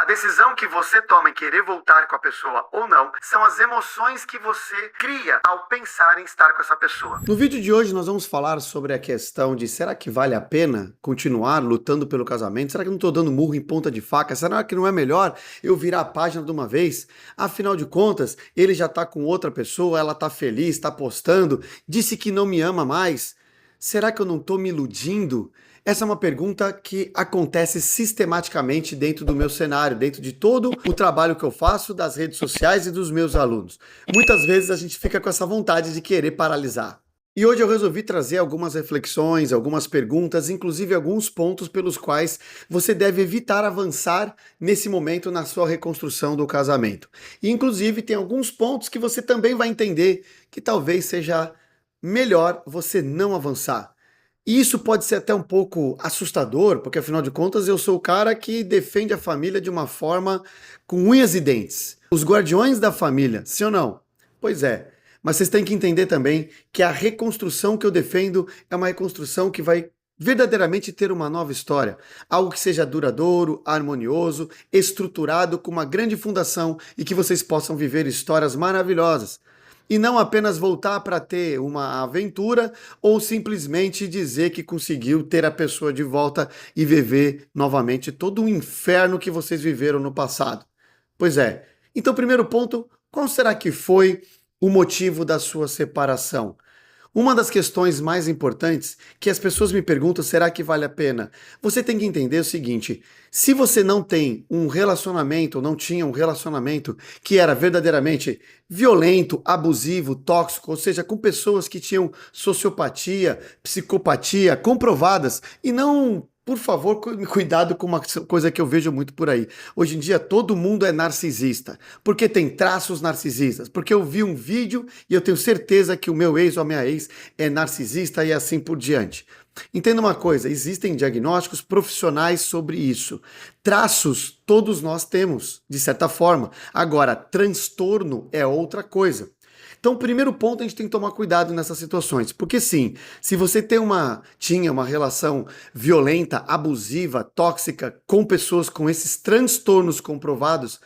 A decisão que você toma em querer voltar com a pessoa ou não são as emoções que você cria ao pensar em estar com essa pessoa. No vídeo de hoje nós vamos falar sobre a questão de será que vale a pena continuar lutando pelo casamento? Será que eu não estou dando murro em ponta de faca? Será que não é melhor eu virar a página de uma vez? Afinal de contas, ele já está com outra pessoa, ela está feliz, está postando, disse que não me ama mais. Será que eu não estou me iludindo? Essa é uma pergunta que acontece sistematicamente dentro do meu cenário, dentro de todo o trabalho que eu faço, das redes sociais e dos meus alunos. Muitas vezes a gente fica com essa vontade de querer paralisar. E hoje eu resolvi trazer algumas reflexões, algumas perguntas, inclusive alguns pontos pelos quais você deve evitar avançar nesse momento na sua reconstrução do casamento. E inclusive tem alguns pontos que você também vai entender que talvez seja melhor você não avançar. E isso pode ser até um pouco assustador, porque afinal de contas eu sou o cara que defende a família de uma forma com unhas e dentes. Os guardiões da família, sim ou não? Pois é, mas vocês têm que entender também que a reconstrução que eu defendo é uma reconstrução que vai verdadeiramente ter uma nova história. Algo que seja duradouro, harmonioso, estruturado, com uma grande fundação e que vocês possam viver histórias maravilhosas. E não apenas voltar para ter uma aventura ou simplesmente dizer que conseguiu ter a pessoa de volta e viver novamente todo o inferno que vocês viveram no passado. Pois é. Então, primeiro ponto, qual será que foi o motivo da sua separação? Uma das questões mais importantes que as pessoas me perguntam, será que vale a pena? Você tem que entender o seguinte, se você não tem um relacionamento, ou não tinha um relacionamento que era verdadeiramente violento, abusivo, tóxico, ou seja, com pessoas que tinham sociopatia, psicopatia comprovadas e não... Por favor, cuidado com uma coisa que eu vejo muito por aí. Hoje em dia todo mundo é narcisista, porque tem traços narcisistas, porque eu vi um vídeo e eu tenho certeza que o meu ex ou a minha ex é narcisista e assim por diante. Entenda uma coisa, existem diagnósticos profissionais sobre isso. Traços todos nós temos, de certa forma. Agora, transtorno é outra coisa. Então, primeiro ponto, a gente tem que tomar cuidado nessas situações, porque sim, se você tinha uma relação violenta, abusiva, tóxica com pessoas com esses transtornos comprovados,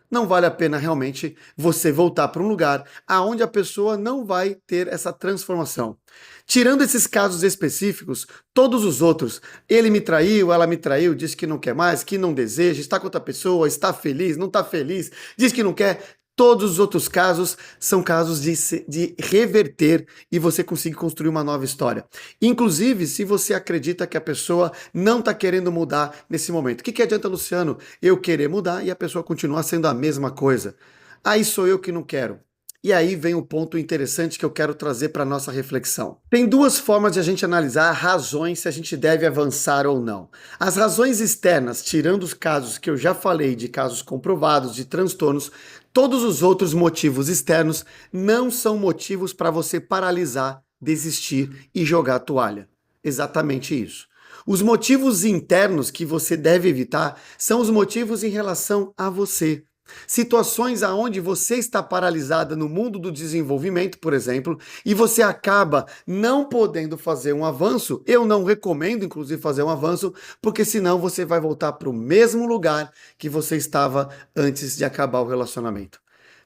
não vale a pena realmente você voltar para um lugar aonde a pessoa não vai ter essa transformação. Tirando esses casos específicos, todos os outros, ele me traiu, ela me traiu, disse que não quer mais, que não deseja, está com outra pessoa, está feliz, não está feliz, diz que não quer. Todos os outros casos são casos de reverter e você conseguir construir uma nova história. Inclusive, se você acredita que a pessoa não está querendo mudar nesse momento. O que adianta, Luciano, eu querer mudar e a pessoa continuar sendo a mesma coisa? Aí sou eu que não quero. E aí vem o ponto interessante que eu quero trazer para a nossa reflexão. Tem duas formas de a gente analisar razões se a gente deve avançar ou não. As razões externas, tirando os casos que eu já falei de casos comprovados, de transtornos, todos os outros motivos externos não são motivos para você paralisar, desistir e jogar a toalha. Exatamente isso. Os motivos internos que você deve evitar são os motivos em relação a você. Situações aonde você está paralisada no mundo do desenvolvimento, por exemplo, e você acaba não podendo fazer um avanço, eu não recomendo, inclusive, fazer um avanço, porque senão você vai voltar para o mesmo lugar que você estava antes de acabar o relacionamento.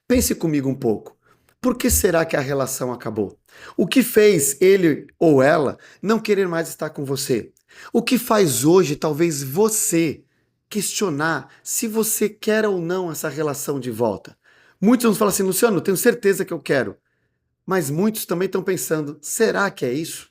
Pense comigo um pouco. Por que será que a relação acabou? O que fez ele ou ela não querer mais estar com você? O que faz hoje talvez você questionar se você quer ou não essa relação de volta? Muitos vão falar assim, Luciano, tenho certeza que eu quero. Mas muitos também estão pensando, será que é isso?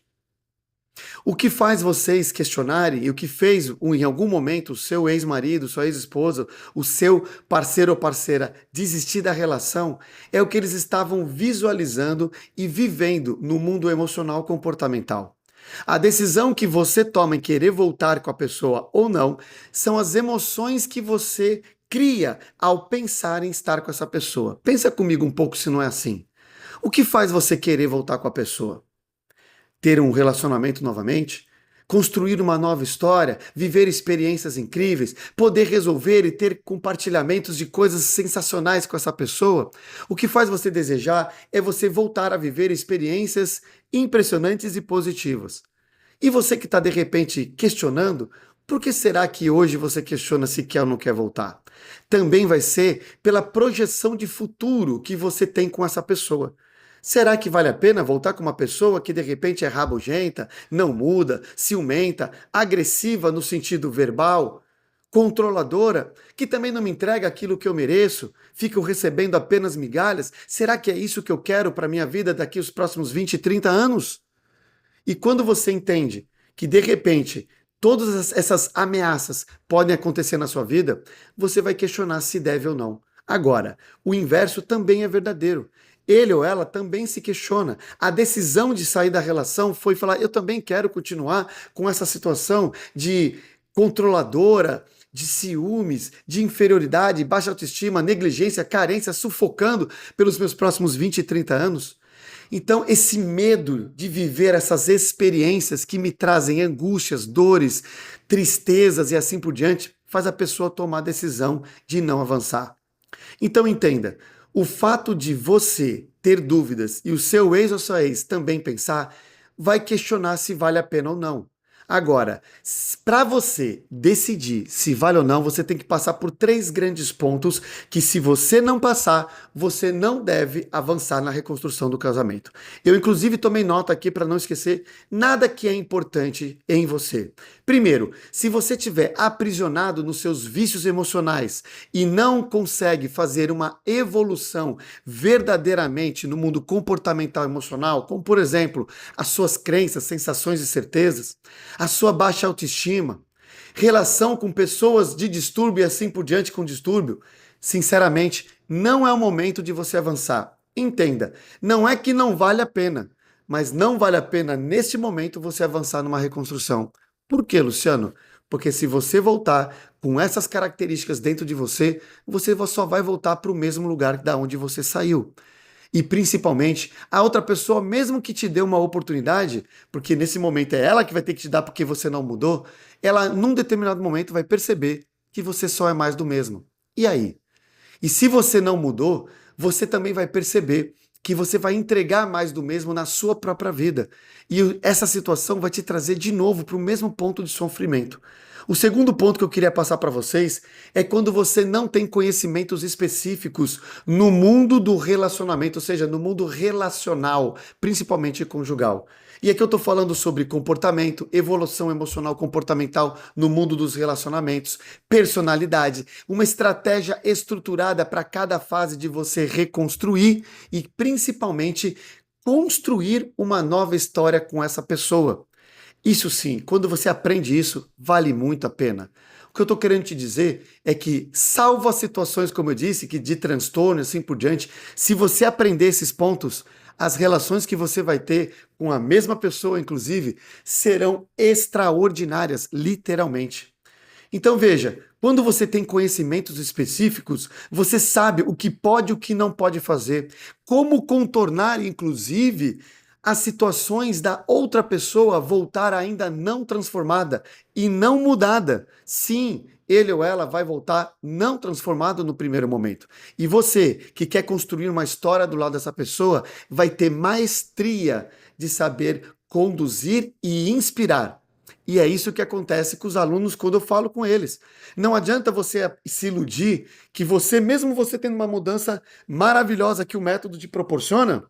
O que faz vocês questionarem e o que fez em algum momento o seu ex-marido, sua ex-esposa, o seu parceiro ou parceira desistir da relação é o que eles estavam visualizando e vivendo no mundo emocional comportamental. A decisão que você toma em querer voltar com a pessoa ou não são as emoções que você cria ao pensar em estar com essa pessoa. Pensa comigo um pouco se não é assim. O que faz você querer voltar com a pessoa? Ter um relacionamento novamente? Construir uma nova história? Viver experiências incríveis? Poder resolver e ter compartilhamentos de coisas sensacionais com essa pessoa? O que faz você desejar é você voltar a viver experiências impressionantes e positivas. E você que está de repente questionando, por que será que hoje você questiona se quer ou não quer voltar? Também vai ser pela projeção de futuro que você tem com essa pessoa. Será que vale a pena voltar com uma pessoa que de repente é rabugenta, não muda, ciumenta, agressiva no sentido verbal, controladora, que também não me entrega aquilo que eu mereço, fico recebendo apenas migalhas? Será que é isso que eu quero para a minha vida daqui os próximos 20, 30 anos? E quando você entende que, de repente, todas essas ameaças podem acontecer na sua vida, você vai questionar se deve ou não. Agora, o inverso também é verdadeiro. Ele ou ela também se questiona. A decisão de sair da relação foi falar: eu também quero continuar com essa situação de controladora, de ciúmes, de inferioridade, baixa autoestima, negligência, carência, sufocando pelos meus próximos 20 e 30 anos. Então, esse medo de viver essas experiências que me trazem angústias, dores, tristezas e assim por diante, faz a pessoa tomar a decisão de não avançar. Então, entenda, o fato de você ter dúvidas e o seu ex ou sua ex também pensar, vai questionar se vale a pena ou não. Agora, para você decidir se vale ou não, você tem que passar por 3 grandes pontos que, se você não passar, você não deve avançar na reconstrução do casamento. Eu, inclusive, tomei nota aqui para não esquecer nada que é importante em você. Primeiro, se você estiver aprisionado nos seus vícios emocionais e não consegue fazer uma evolução verdadeiramente no mundo comportamental emocional, como, por exemplo, as suas crenças, sensações e certezas, a sua baixa autoestima, relação com pessoas de distúrbio e assim por diante com distúrbio, sinceramente, não é o momento de você avançar. Entenda, não é que não vale a pena, mas não vale a pena neste momento você avançar numa reconstrução. Por quê, Luciano? Porque se você voltar com essas características dentro de você, você só vai voltar para o mesmo lugar da onde você saiu. E principalmente, a outra pessoa, mesmo que te dê uma oportunidade, porque nesse momento é ela que vai ter que te dar porque você não mudou, ela num determinado momento vai perceber que você só é mais do mesmo. E aí? E se você não mudou, você também vai perceber que você vai entregar mais do mesmo na sua própria vida. E essa situação vai te trazer de novo para o mesmo ponto de sofrimento. O segundo ponto que eu queria passar para vocês é quando você não tem conhecimentos específicos no mundo do relacionamento, ou seja, no mundo relacional, principalmente conjugal. E aqui eu estou falando sobre comportamento, evolução emocional comportamental no mundo dos relacionamentos, personalidade, uma estratégia estruturada para cada fase de você reconstruir e principalmente construir uma nova história com essa pessoa. Isso sim, quando você aprende isso, vale muito a pena. O que eu estou querendo te dizer é que, salvo as situações, como eu disse, que de transtorno e assim por diante, se você aprender esses pontos, as relações que você vai ter com a mesma pessoa, inclusive, serão extraordinárias, literalmente. Então veja, quando você tem conhecimentos específicos, você sabe o que pode e o que não pode fazer, como contornar, inclusive, as situações da outra pessoa voltar ainda não transformada e não mudada. Sim, ele ou ela vai voltar não transformado no primeiro momento. E você, que quer construir uma história do lado dessa pessoa, vai ter maestria de saber conduzir e inspirar. E é isso que acontece com os alunos quando eu falo com eles. Não adianta você se iludir que você, mesmo você tendo uma mudança maravilhosa que o método te proporciona,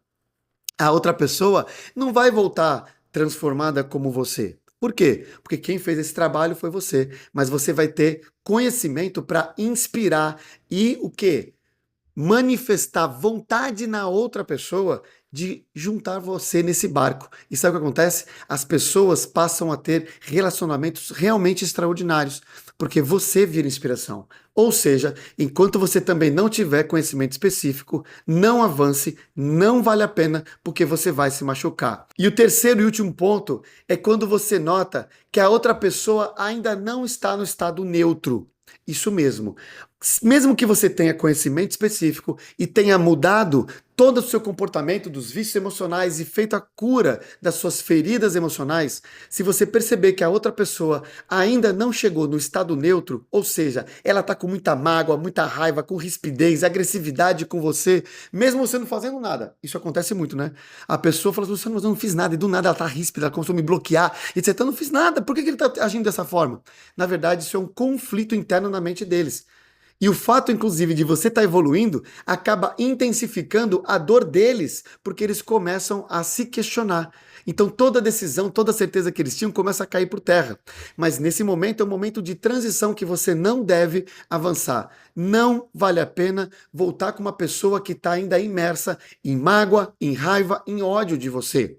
a outra pessoa não vai voltar transformada como você. Por quê? Porque quem fez esse trabalho foi você. Mas você vai ter conhecimento para inspirar e o quê? Manifestar vontade na outra pessoa de juntar você nesse barco. E sabe o que acontece? As pessoas passam a ter relacionamentos realmente extraordinários, porque você vira inspiração. Ou seja, enquanto você também não tiver conhecimento específico, não avance, não vale a pena, porque você vai se machucar. E o terceiro e último ponto é quando você nota que a outra pessoa ainda não está no estado neutro. Isso mesmo. Mesmo que você tenha conhecimento específico e tenha mudado todo o seu comportamento dos vícios emocionais e feito a cura das suas feridas emocionais, se você perceber que a outra pessoa ainda não chegou no estado neutro, ou seja, ela está com muita mágoa, muita raiva, com rispidez, agressividade com você, mesmo você não fazendo nada. Isso acontece muito, né? A pessoa fala assim, eu não fiz nada, e do nada ela está ríspida, ela começou a me bloquear, e você não fiz nada, por que ele está agindo dessa forma? Na verdade, isso é um conflito interno na mente deles. E o fato, inclusive, de você estar evoluindo acaba intensificando a dor deles, porque eles começam a se questionar. Então toda decisão, toda certeza que eles tinham começa a cair por terra. Mas nesse momento é um momento de transição que você não deve avançar. Não vale a pena voltar com uma pessoa que está ainda imersa em mágoa, em raiva, em ódio de você.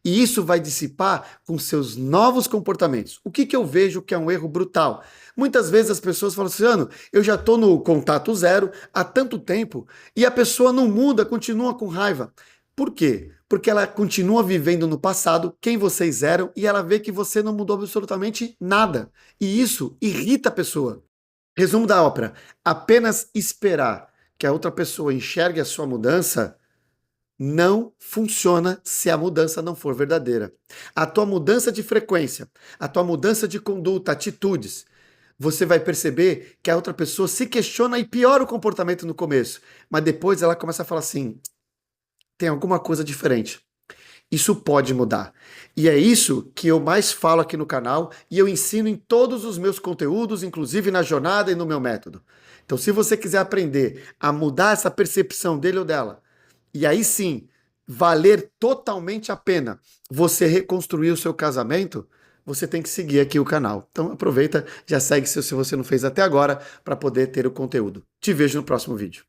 E isso vai dissipar com seus novos comportamentos. O que, que eu vejo que é um erro brutal? Muitas vezes as pessoas falam assim, Ano, eu já estou no contato zero há tanto tempo e a pessoa não muda, continua com raiva. Por quê? Porque ela continua vivendo no passado quem vocês eram e ela vê que você não mudou absolutamente nada. E isso irrita a pessoa. Resumo da ópera: apenas esperar que a outra pessoa enxergue a sua mudança não funciona se a mudança não for verdadeira. A tua mudança de frequência, a tua mudança de conduta, atitudes, você vai perceber que a outra pessoa se questiona e piora o comportamento no começo, mas depois ela começa a falar assim: tem alguma coisa diferente. Isso pode mudar. E é isso que eu mais falo aqui no canal e eu ensino em todos os meus conteúdos, inclusive na jornada e no meu método. Então, se você quiser aprender a mudar essa percepção dele ou dela, e aí sim, valer totalmente a pena você reconstruir o seu casamento, você tem que seguir aqui o canal. Então aproveita, já segue se você não fez até agora para poder ter o conteúdo. Te vejo no próximo vídeo.